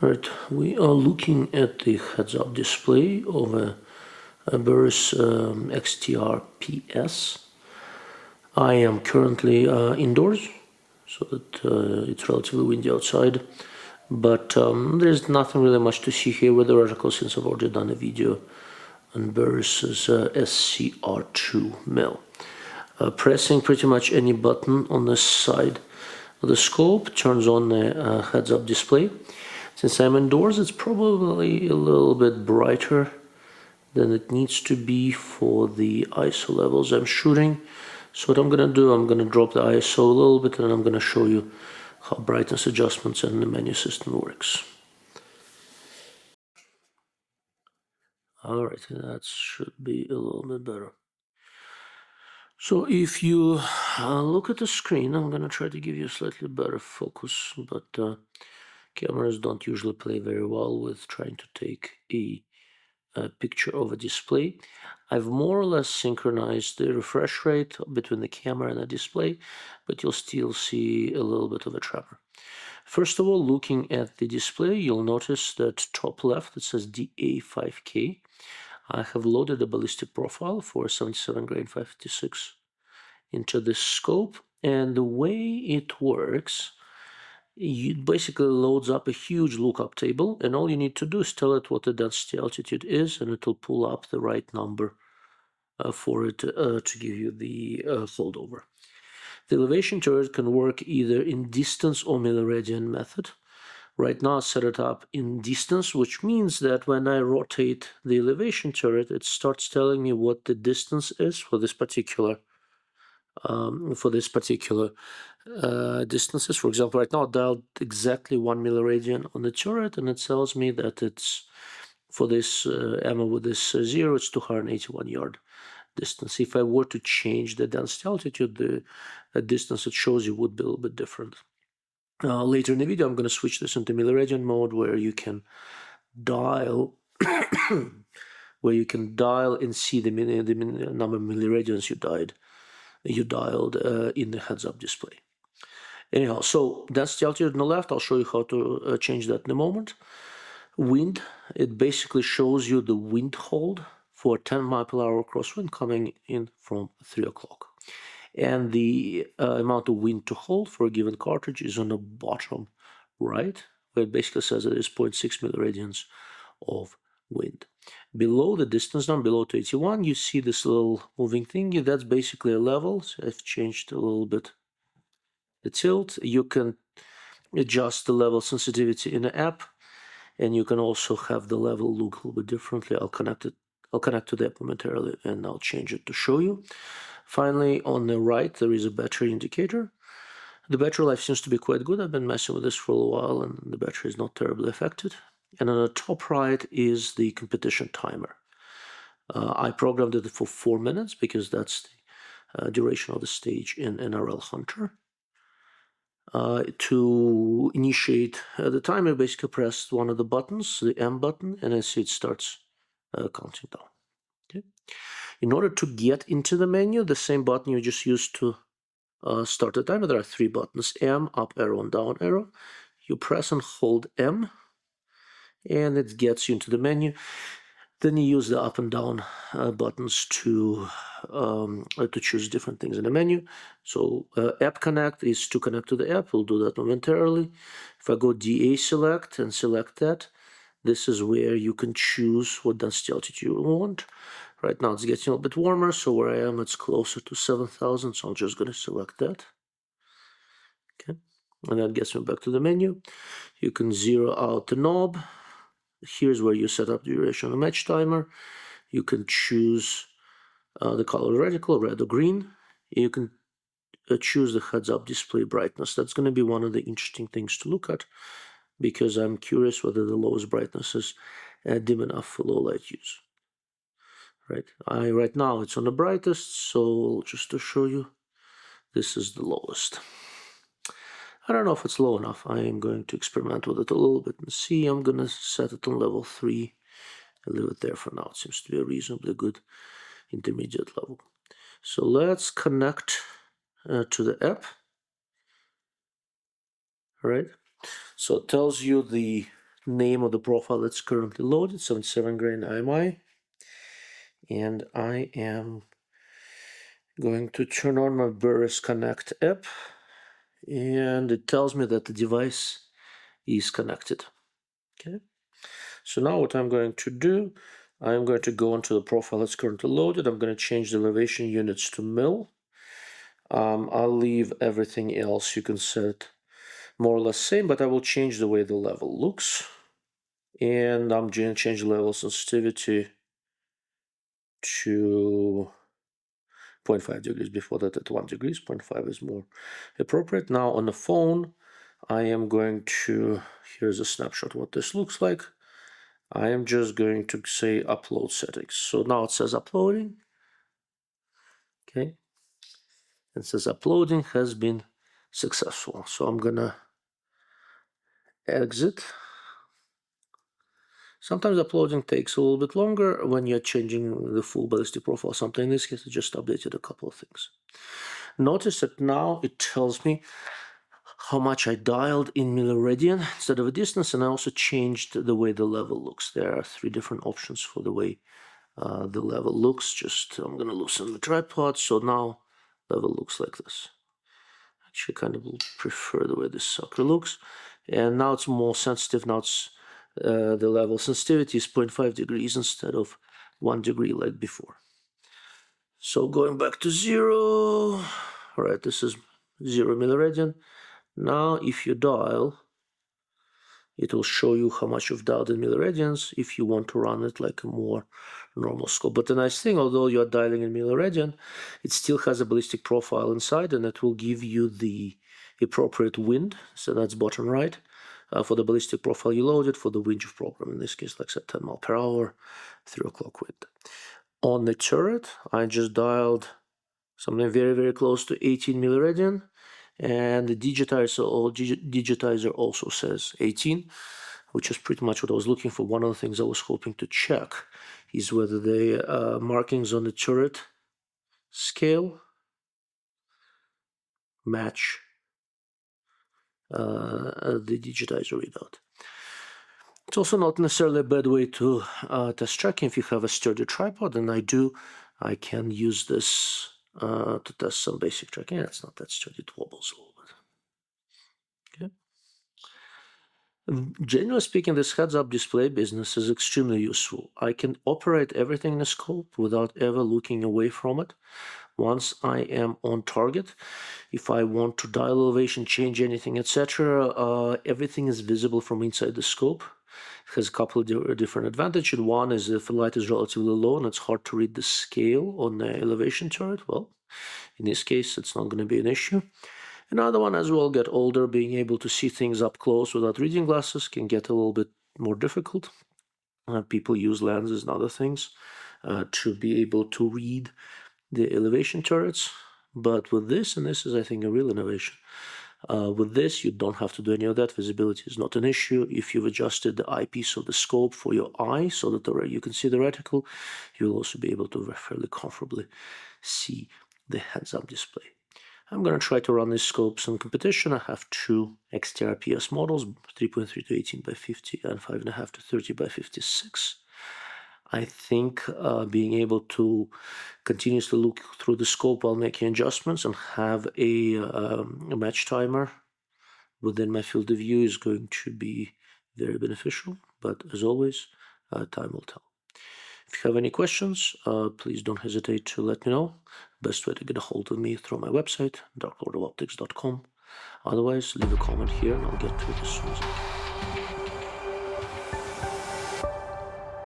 Right, we are looking at the heads-up display of a Burris XTR PS. I am currently indoors, so that it's relatively windy outside, but there's nothing really much to see here with the reticle since I've already done a video on Burris's SCR2 mill. Pressing pretty much any button on this side of the scope turns on the heads-up display. Since I'm indoors, it's probably a little bit brighter than it needs to be for the ISO levels I'm shooting. So what I'm going to do, I'm going to drop the ISO a little bit and I'm going to show you how brightness adjustments in the menu system works. Alright, that should be a little bit better. So if you look at the screen, I'm going to try to give you a slightly better focus, but cameras don't usually play very well with trying to take a picture of a display. I've more or less synchronized the refresh rate between the camera and the display, but you'll still see a little bit of a tremor. First of all, looking at the display, you'll notice that top left it says DA5K. I have loaded a ballistic profile for 77 grain 556 into this scope, and the way it works, it basically loads up a huge lookup table, and all you need to do is tell it what the density altitude is, and it will pull up the right number for it to give you the holdover. The elevation turret can work either in distance or milliradian method. Right now I set it up in distance, which means that when I rotate the elevation turret, it starts telling me what the distance is for this particular distances. For example, right now I dialed exactly 1 milliradian on the turret, and it tells me that it's for this ammo with this 0, it's 281 yard distance. If I were to change the density altitude, the distance it shows you would be a little bit different. Later in the video, I'm going to switch this into milliradian mode, where you can dial, and see the number of milliradians you dialed in the heads-up display. Anyhow, so density altitude on the left. I'll show you how to change that in a moment. Wind, it basically shows you the wind hold for 10 mile per hour crosswind coming in from 3 o'clock. And the amount of wind to hold for a given cartridge is on the bottom right, where it basically says it is 0.6 milliradians of wind. Below the distance down, below 281, you see this little moving thingy. That's basically a level. So I've changed a little bit the tilt. You can adjust the level sensitivity in the app, and you can also have the level look a little bit differently. I'll connect to the app momentarily, and I'll change it to show you. Finally, on the right, there is a battery indicator. The battery life seems to be quite good. I've been messing with this for a while, and the battery is not terribly affected. And on the top right is the competition timer. I programmed it for 4 minutes because that's the duration of the stage in NRL Hunter. To initiate the timer, basically press one of the buttons, the M button, and I see it starts counting down. Okay. In order to get into the menu, the same button you just used to start the timer, there are 3 buttons: M, up arrow, and down arrow. You press and hold M, and it gets you into the menu. Then you use the up and down buttons to choose different things in the menu. So app connect is to connect to the app. We'll do that momentarily. If I go DA select and select that, this is where you can choose what density altitude you want. Right now it's getting a little bit warmer, so where I am it's closer to 7,000, so I'm just going to select that. Okay, and that gets me back to the menu. You can zero out the knob. Here's where you set up the duration of the match timer. You can choose the color of the reticle, red or green. You can choose the heads-up display brightness. That's going to be one of the interesting things to look at, because I'm curious whether the lowest brightness is dim enough for low light use. Right now it's on the brightest, so just to show you, this is the lowest. I don't know if it's low enough. I am going to experiment with it a little bit and see. I'm going to set it on level 3 and leave it there for now. It seems to be a reasonably good intermediate level. So let's connect to the app. All right. So it tells you the name of the profile that's currently loaded, 77 grain IMI. And I am going to turn on my Burris Connect app, and it tells me that the device is connected. Okay, so now what I'm going to do, I'm going to go into the profile that's currently loaded. I'm going to change the elevation units to mil. I'll leave everything else you can set more or less same, but I will change the way the level looks. And I'm going to change the level sensitivity to 0.5 degrees. Before that at 1 degree. 0.5 is more appropriate. Now on the phone, I am going to, here's a snapshot what this looks like. I am just going to say upload settings. So now it says uploading. Okay. It says uploading has been successful. So I'm gonna exit. Sometimes uploading takes a little bit longer when you're changing the full ballistic profile. Something in this case, I just updated a couple of things. Notice that now it tells me how much I dialed in milliradian instead of a distance, and I also changed the way the level looks. There are 3 different options for the way the level looks. I'm going to loosen the tripod, so now level looks like this. Actually, kind of prefer the way this sucker looks. And now it's more sensitive. Now it's the level sensitivity is 0.5 degrees instead of 1 degree like before. So going back to 0, all right, this is 0 milliradian. Now if you dial, it will show you how much you've dialed in milliradians if you want to run it like a more normal scope. But the nice thing, although you're dialing in milliradian, it still has a ballistic profile inside, and it will give you the appropriate wind. So that's bottom right. For the ballistic profile you loaded, for the wind you've programmed, in this case, like I said, 10 miles per hour, 3 o'clock wind. On the turret, I just dialed something very, very close to 18 milliradian. And the digitizer also says 18, which is pretty much what I was looking for. One of the things I was hoping to check is whether the markings on the turret scale match the digitizer readout. It's also not necessarily a bad way to test tracking. If you have a sturdy tripod, and I do, I can use this to test some basic tracking. Yeah, it's not that sturdy, it wobbles a little bit. Okay. Generally speaking, this heads-up display business is extremely useful. I can operate everything in the scope without ever looking away from it. Once I am on target, if I want to dial elevation, change anything, etc., everything is visible from inside the scope. It has a couple of different advantages. One is if the light is relatively low and it's hard to read the scale on the elevation turret, well, in this case, it's not going to be an issue. Another one, as well, get older, being able to see things up close without reading glasses can get a little bit more difficult. People use lenses and other things to be able to read the elevation turrets. But with this, and this is, I think, a real innovation, with this, you don't have to do any of that. Visibility is not an issue. If you've adjusted the eyepiece of the scope for your eye so that you can see the reticle, you'll also be able to fairly comfortably see the heads-up display. I'm going to try to run these scopes in competition. I have 2 XTR PS models, 3.3 to 18 by 50 and 5.5 to 30 by 56. I think being able to continuously look through the scope while making adjustments and have a match timer within my field of view is going to be very beneficial. But as always, time will tell. If you have any questions, please don't hesitate to let me know. Best way to get a hold of me through my website, darklordofoptics.com. Otherwise, leave a comment here and I'll get to it as soon as I can.